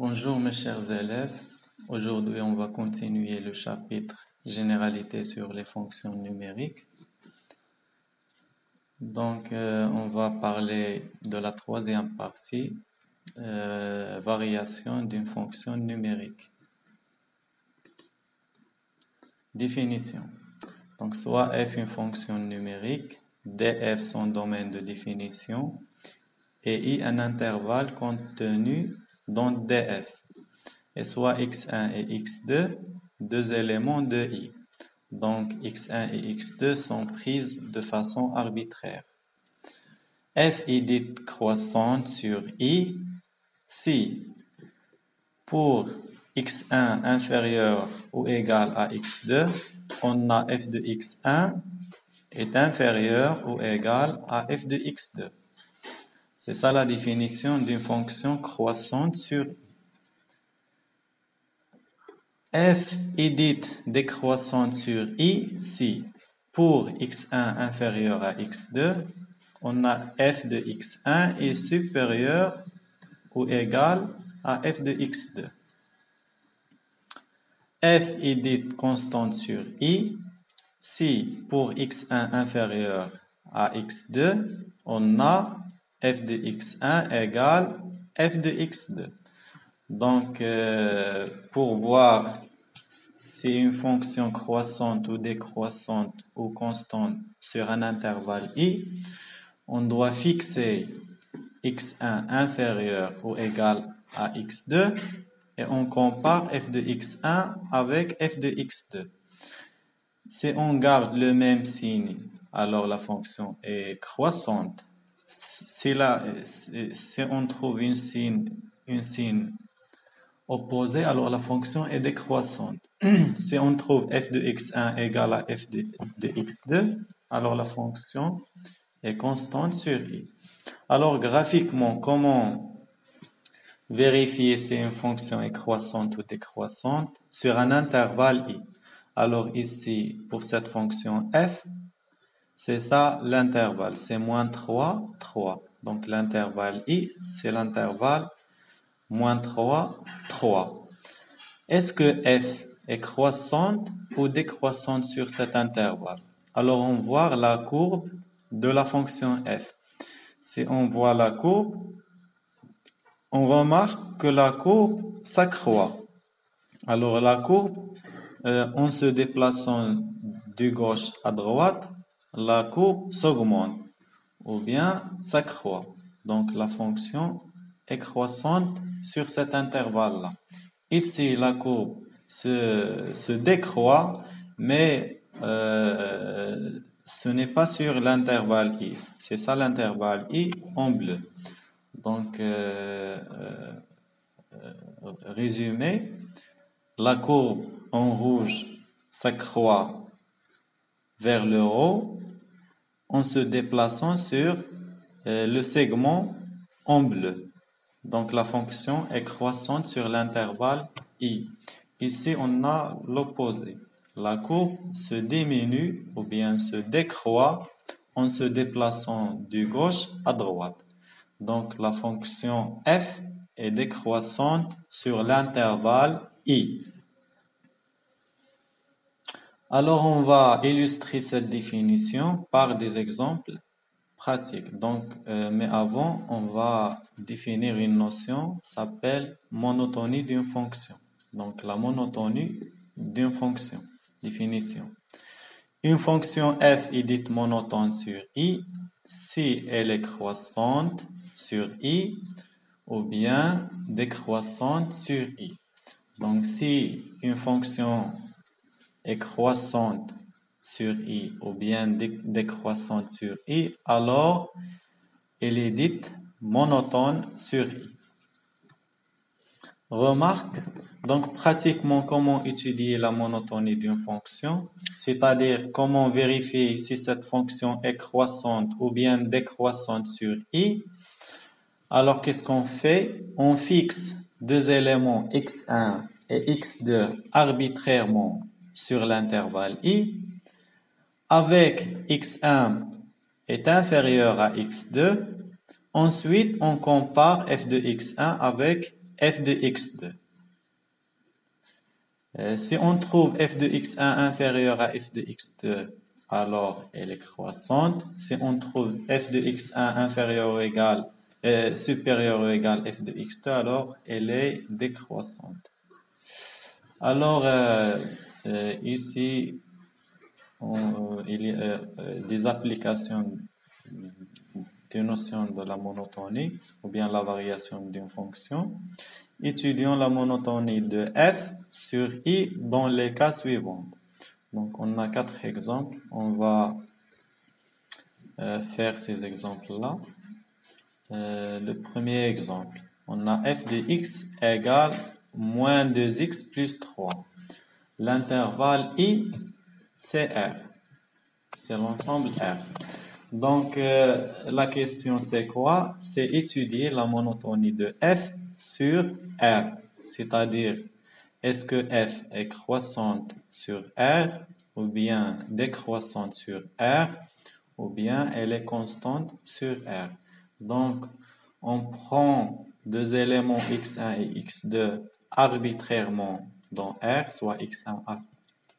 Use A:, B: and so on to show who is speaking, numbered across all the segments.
A: Bonjour mes chers élèves, aujourd'hui on va continuer le chapitre Généralité sur les fonctions numériques. Donc on va parler de la troisième partie, variation d'une fonction numérique. Définition. Donc soit f une fonction numérique, df son domaine de définition et i un intervalle contenu dans df. Et soit x1 et x2, deux éléments de i. Donc x1 et x2 sont prises de façon arbitraire. F est dite croissante sur i si pour x1 inférieur ou égal à x2, on a f de x1 est inférieur ou égal à f de x2. C'est ça la définition d'une fonction croissante sur i. F est dite décroissante sur i si, pour x1 inférieur à x2, on a f de x1 est supérieur ou égal à f de x2. F est dite constante sur i si, pour x1 inférieur à x2, on a f de x1 égale f de x2. Donc, pour voir si une fonction croissante ou décroissante ou constante sur un intervalle i, on doit fixer x1 inférieur ou égal à x2 et on compare f de x1 avec f de x2. Si on garde le même signe, alors la fonction est croissante. Si on trouve une signe opposé, alors la fonction est décroissante. Si on trouve f de x1 égale à f de x2, alors la fonction est constante sur i. Alors graphiquement, comment vérifier si une fonction est croissante ou décroissante sur un intervalle i? Alors ici, pour cette fonction f, c'est ça l'intervalle, c'est moins 3, 3. Donc l'intervalle i, c'est l'intervalle moins 3, 3. Est-ce que f est croissante ou décroissante sur cet intervalle? Alors on voit la courbe de la fonction f. Si on voit la courbe, on remarque que la courbe s'accroît. Alors la courbe, en se déplaçant de gauche à droite, la courbe s'augmente ou bien s'accroît. Donc la fonction est croissante sur cet intervalle-là. Ici, la courbe se décroît, mais ce n'est pas sur l'intervalle i. C'est ça l'intervalle i en bleu. Donc, résumé, la courbe en rouge s'accroît vers le haut en se déplaçant sur le segment en bleu. Donc la fonction est croissante sur l'intervalle i. Ici, on a l'opposé. La courbe se diminue ou bien se décroît en se déplaçant de gauche à droite. Donc la fonction f est décroissante sur l'intervalle i. Alors on va illustrer cette définition par des exemples pratiques. Donc, mais avant, on va définir une notion qui s'appelle monotonie d'une fonction. Donc la monotonie d'une fonction. Définition. Une fonction f est dite monotone sur i si elle est croissante sur i ou bien décroissante sur i. Donc si une fonction est croissante sur i ou bien décroissante sur i, alors elle est dite monotone sur i. Remarque, donc pratiquement comment étudier la monotonie d'une fonction, c'est-à-dire comment vérifier si cette fonction est croissante ou bien décroissante sur i. Alors qu'est-ce qu'on fait? On fixe deux éléments x1 et x2 arbitrairement sur l'intervalle i, avec x1 est inférieur à x2. Ensuite, on compare f de x1 avec f de x2. Si on trouve f de x1 inférieur à f de x2, alors elle est croissante. Si on trouve f de x1 inférieur ou égal, supérieur ou égal f de x2, alors elle est décroissante. Alors, ici, il y a des applications des notions de la monotonie ou bien la variation d'une fonction. Étudions la monotonie de f sur i dans les cas suivants. Donc, on a 4 exemples. On va faire ces exemples-là. Le premier exemple, on a f de x égale moins 2x plus 3. L'intervalle i, c'est R. C'est l'ensemble R. Donc, la question c'est quoi? C'est étudier la monotonie de f sur R. C'est-à-dire, est-ce que f est croissante sur R ou bien décroissante sur R ou bien elle est constante sur R. Donc, on prend deux éléments x1 et x2 arbitrairement dans R, soit x1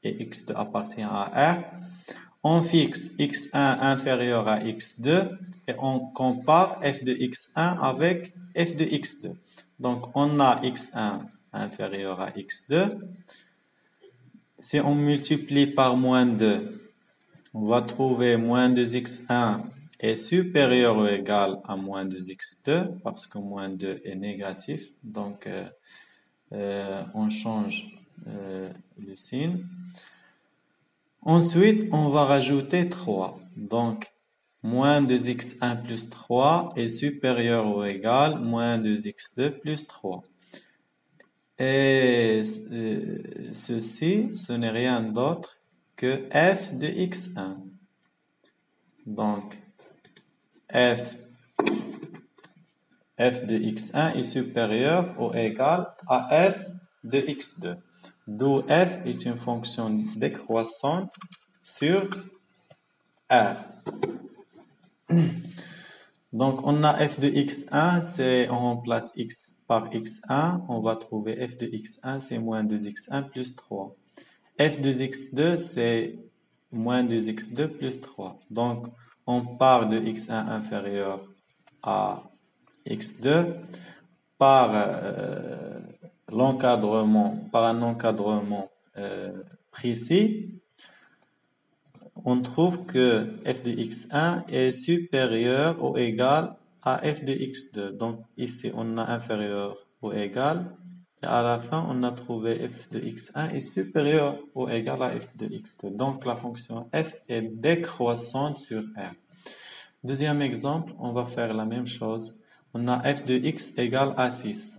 A: et x2 appartient à R. On fixe x1 inférieur à x2 et on compare f de x1 avec f de x2. Donc, on a x1 inférieur à x2. Si on multiplie par moins 2, on va trouver moins 2x1 est supérieur ou égal à moins 2x2 parce que moins 2 est négatif. Donc, on change le signe. Ensuite, on va rajouter 3. Donc, moins 2x1 plus 3 est supérieur ou égal à moins 2x2 plus 3. Et ceci, ce n'est rien d'autre que f de x1. Donc, f de x1 est supérieur ou égal à f de x2. D'où f est une fonction décroissante sur R. Donc, on a f de x1, c'est on remplace x par x1, on va trouver f de x1, c'est moins 2x1 plus 3. f de x2, c'est moins 2x2 plus 3. Donc, on part de x1 inférieur à x2 par un encadrement précis. On trouve que f de x1 est supérieur ou égal à f de x2. Donc ici, on a inférieur ou égal. Et à la fin, on a trouvé f de x1 est supérieur ou égal à f de x2. Donc la fonction f est décroissante sur R. Deuxième exemple, on va faire la même chose. On a f de x égale à 6.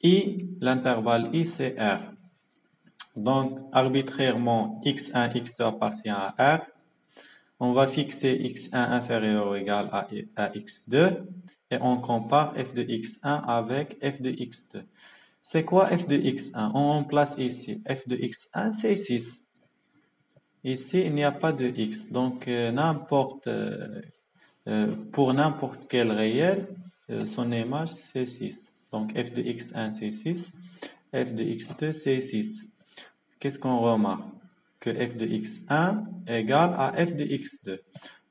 A: I, l'intervalle I, c'est R. Donc, arbitrairement, x1, x2 appartient à R. On va fixer x1 inférieur ou égal à x2 et on compare f de x1 avec f de x2. C'est quoi f de x1? On remplace ici. f de x1, c'est 6. Ici, il n'y a pas de x. Donc, pour n'importe quel réel, son image, c'est 6. Donc, f de x1, c'est 6. f de x2, c'est 6. Qu'est-ce qu'on remarque? Que f de x1 égale à f de x2.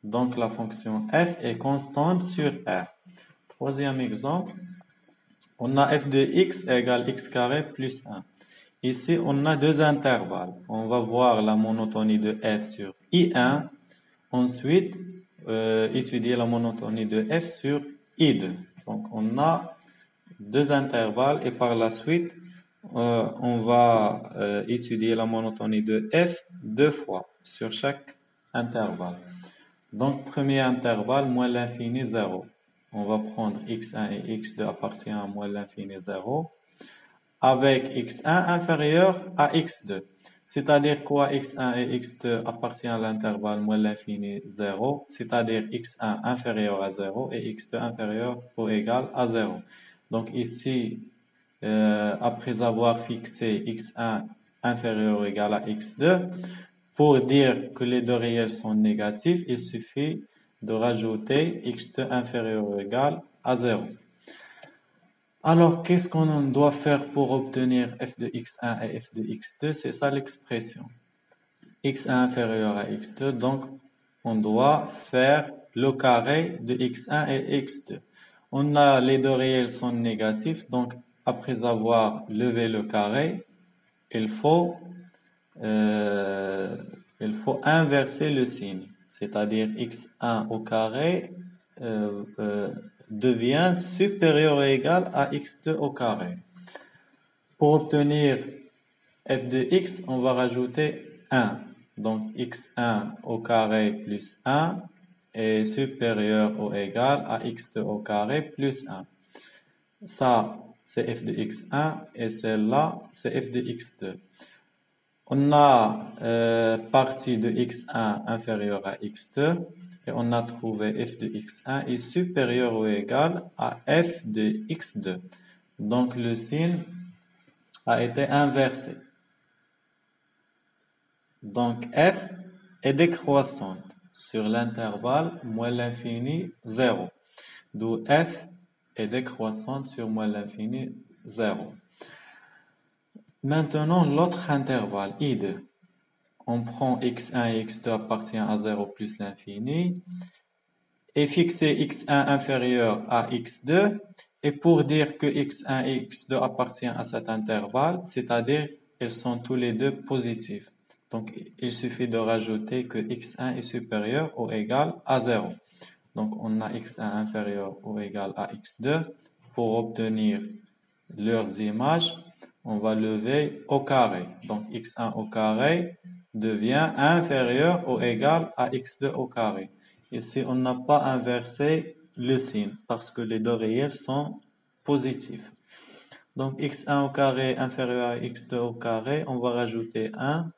A: Donc, la fonction f est constante sur R. Troisième exemple, on a f de x égale x carré plus 1. Ici, on a deux intervalles. On va voir la monotonie de f sur I1. Ensuite, étudier la monotonie de f sur I2. Donc, on a deux intervalles et par la suite, on va étudier la monotonie de f deux fois sur chaque intervalle. Donc, premier intervalle, moins l'infini 0. On va prendre x1 et x2 appartient à moins l'infini 0 avec x1 inférieur à x2. C'est-à-dire quoi x1 et x2 appartient à l'intervalle moins l'infini 0, c'est-à-dire x1 inférieur à 0 et x2 inférieur ou égal à 0. Donc ici, après avoir fixé x1 inférieur ou égal à x2, pour dire que les deux réels sont négatifs, il suffit de rajouter x2 inférieur ou égal à 0. Alors, qu'est-ce qu'on doit faire pour obtenir f de x1 et f de x2? C'est ça l'expression. x1 inférieur à x2, donc on doit faire le carré de x1 et x2. On a les deux réels sont négatifs, donc après avoir levé le carré, il faut, euh, il faut inverser le signe, c'est-à-dire x1 au carré devient supérieur ou égal à x2 au carré. Pour obtenir f de x, on va rajouter 1. Donc x1 au carré plus 1 est supérieur ou égal à x2 au carré plus 1. Ça, c'est f de x1 et celle-là, c'est f de x2. On a partie de x1 inférieur à x2 et on a trouvé f de x1 est supérieur ou égal à f de x2. Donc le signe a été inversé. Donc f est décroissante sur l'intervalle moins l'infini 0. D'où f est décroissante sur moins l'infini 0. Maintenant, l'autre intervalle, I2. On prend x1 et x2 appartient à 0 plus l'infini et fixer x1 inférieur à x2. Et pour dire que x1 et x2 appartiennent à cet intervalle, c'est-à-dire ils sont tous les deux positifs. Donc, il suffit de rajouter que x1 est supérieur ou égal à 0. Donc, on a x1 inférieur ou égal à x2. Pour obtenir leurs images, on va lever au carré. Donc, x1 au carré devient inférieur ou égal à x2 au carré. Ici, on n'a pas inversé le signe parce que les deux réels sont positifs. Donc, x1 au carré inférieur à x2 au carré, on va rajouter 1.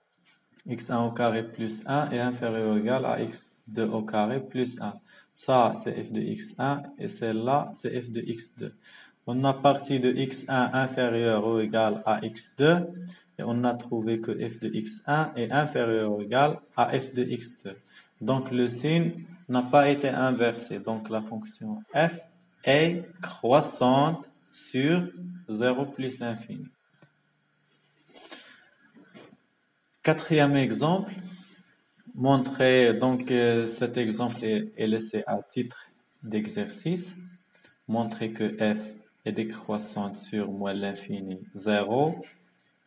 A: x1 au carré plus 1 est inférieur ou égal à x2 au carré plus 1. Ça, c'est f de x1 et celle-là, c'est f de x2. On a parti de x1 inférieur ou égal à x2 et on a trouvé que f de x1 est inférieur ou égal à f de x2. Donc le signe n'a pas été inversé. Donc la fonction f est croissante sur 0 plus l'infini. Quatrième exemple, montrer, donc cet exemple est laissé à titre d'exercice. Montrer que f est décroissante sur moins l'infini 0.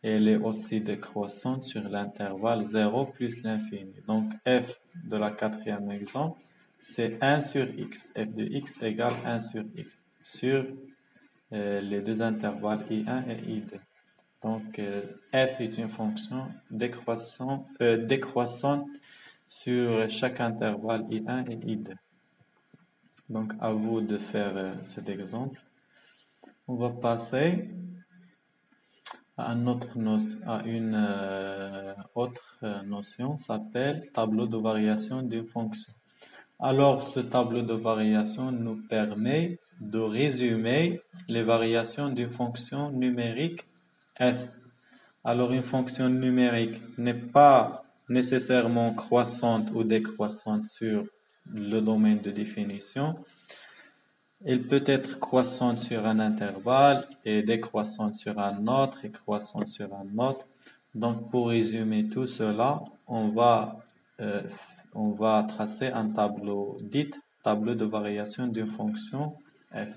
A: Et elle est aussi décroissante sur l'intervalle 0 plus l'infini. Donc f de la quatrième exemple, c'est 1 sur x. f de x égale 1 sur x sur les deux intervalles i1 et i2. Donc f est une fonction décroissante sur chaque intervalle i1 et i2. Donc à vous de faire cet exemple. On va passer à une autre notion, s'appelle tableau de variation d'une fonction. Alors, ce tableau de variation nous permet de résumer les variations d'une fonction numérique f. Alors, une fonction numérique n'est pas nécessairement croissante ou décroissante sur le domaine de définition. Elle peut être croissante sur un intervalle et décroissante sur un autre et croissante sur un autre. Donc, pour résumer tout cela, on va tracer un tableau dit tableau de variation d'une fonction f.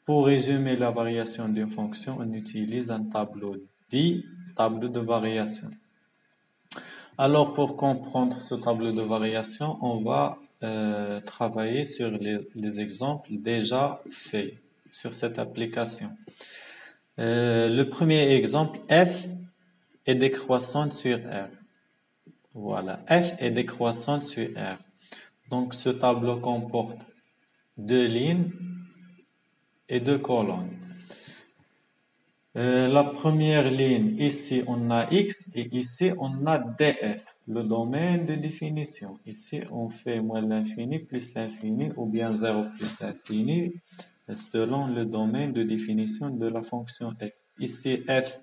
A: Pour résumer la variation d'une fonction, on utilise un tableau dit tableau de variation. Alors, pour comprendre ce tableau de variation, on va travailler sur les exemples déjà faits sur cette application. Le premier exemple, f est décroissante sur R. Voilà, f est décroissante sur R. Donc, ce tableau comporte deux lignes et deux colonnes. La première ligne, ici on a x et ici on a df, le domaine de définition. Ici on fait moins l'infini plus l'infini ou bien 0 plus l'infini selon le domaine de définition de la fonction f. Ici f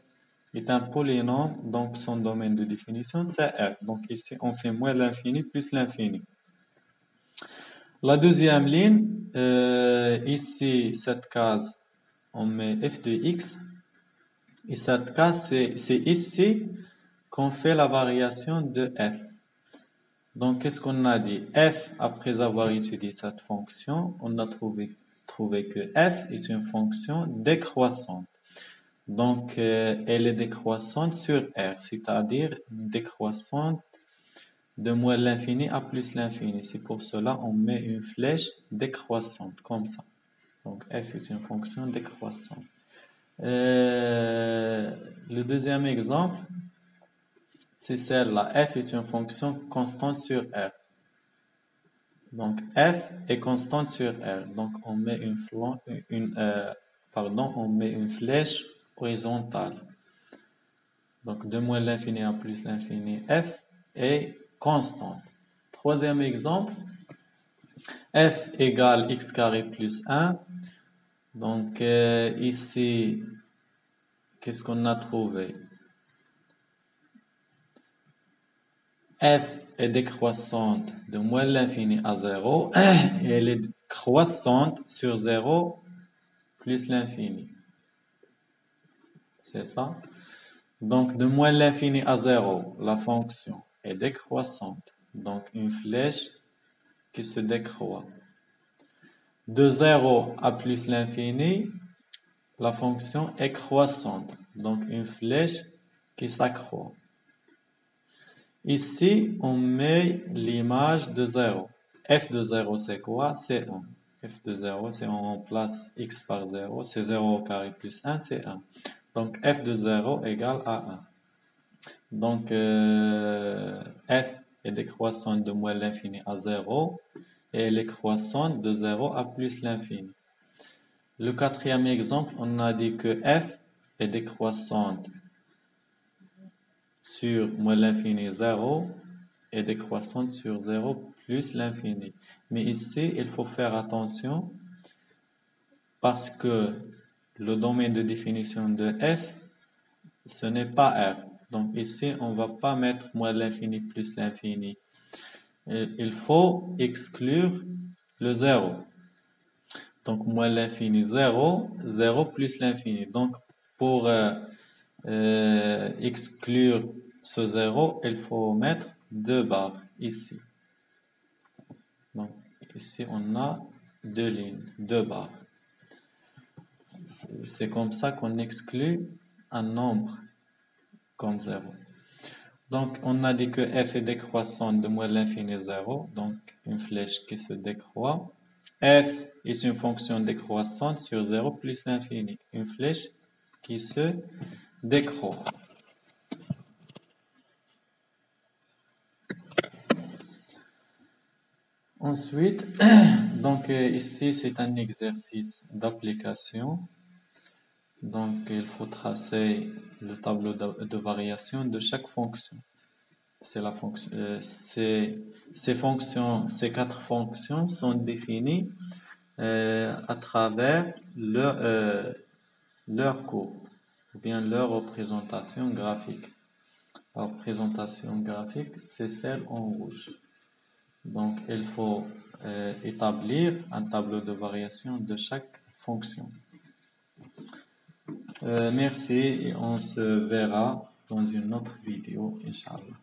A: est un polynôme, donc son domaine de définition c'est f. Donc ici on fait moins l'infini plus l'infini. La deuxième ligne, ici cette case on met f de x. Et cette cas, c'est ici qu'on fait la variation de f. Donc, qu'est-ce qu'on a dit? F, après avoir étudié cette fonction, on a trouvé que f est une fonction décroissante. Donc, elle est décroissante sur R, c'est-à-dire décroissante de moins l'infini à plus l'infini. C'est pour cela on met une flèche décroissante, comme ça. Donc, f est une fonction décroissante. Le deuxième exemple, c'est celle-là. F est une fonction constante sur R. Donc, f est constante sur R. Donc, on met on met une flèche horizontale. Donc, de moins l'infini à plus l'infini, f est constante. Troisième exemple, f égale x carré plus 1. Donc, ici, qu'est-ce qu'on a trouvé? F est décroissante de moins l'infini à 0 et elle est croissante sur 0 plus l'infini. C'est ça? Donc, de moins l'infini à 0, la fonction est décroissante. Donc, une flèche qui se décroît. De 0 à plus l'infini, la fonction est croissante. Donc, une flèche qui s'accroît. Ici, on met l'image de 0. F de 0, c'est quoi? C'est 1. F de 0, c'est on remplace x par 0. C'est 0 au carré plus 1, c'est 1. Donc, f de 0 égale à 1. Donc, f est décroissante de moins l'infini à 0 et elle est croissante de 0 à plus l'infini. Le quatrième exemple, on a dit que f est décroissante sur moins l'infini 0 et décroissante sur 0 plus l'infini. Mais ici, il faut faire attention parce que le domaine de définition de f, ce n'est pas R. Donc ici, on ne va pas mettre moins l'infini plus l'infini. Il faut exclure le 0. Donc moins l'infini 0, 0 plus l'infini. Donc pour exclure ce 0, il faut mettre 2 barres ici. Donc ici, on a 2 lignes, 2 barres. C'est comme ça qu'on exclut un nombre comme 0. Donc, on a dit que f est décroissante de moins l'infini 0, donc une flèche qui se décroît. F est une fonction décroissante sur 0 plus l'infini, une flèche qui se décroît. Ensuite, donc ici c'est un exercice d'application. Donc, il faut tracer le tableau de variation de chaque fonction. C'est la fonction, ces quatre fonctions sont définies à travers leur courbe, ou bien leur représentation graphique. La représentation graphique, c'est celle en rouge. Donc, il faut établir un tableau de variation de chaque fonction. Merci et on se verra dans une autre vidéo, Inch'Allah.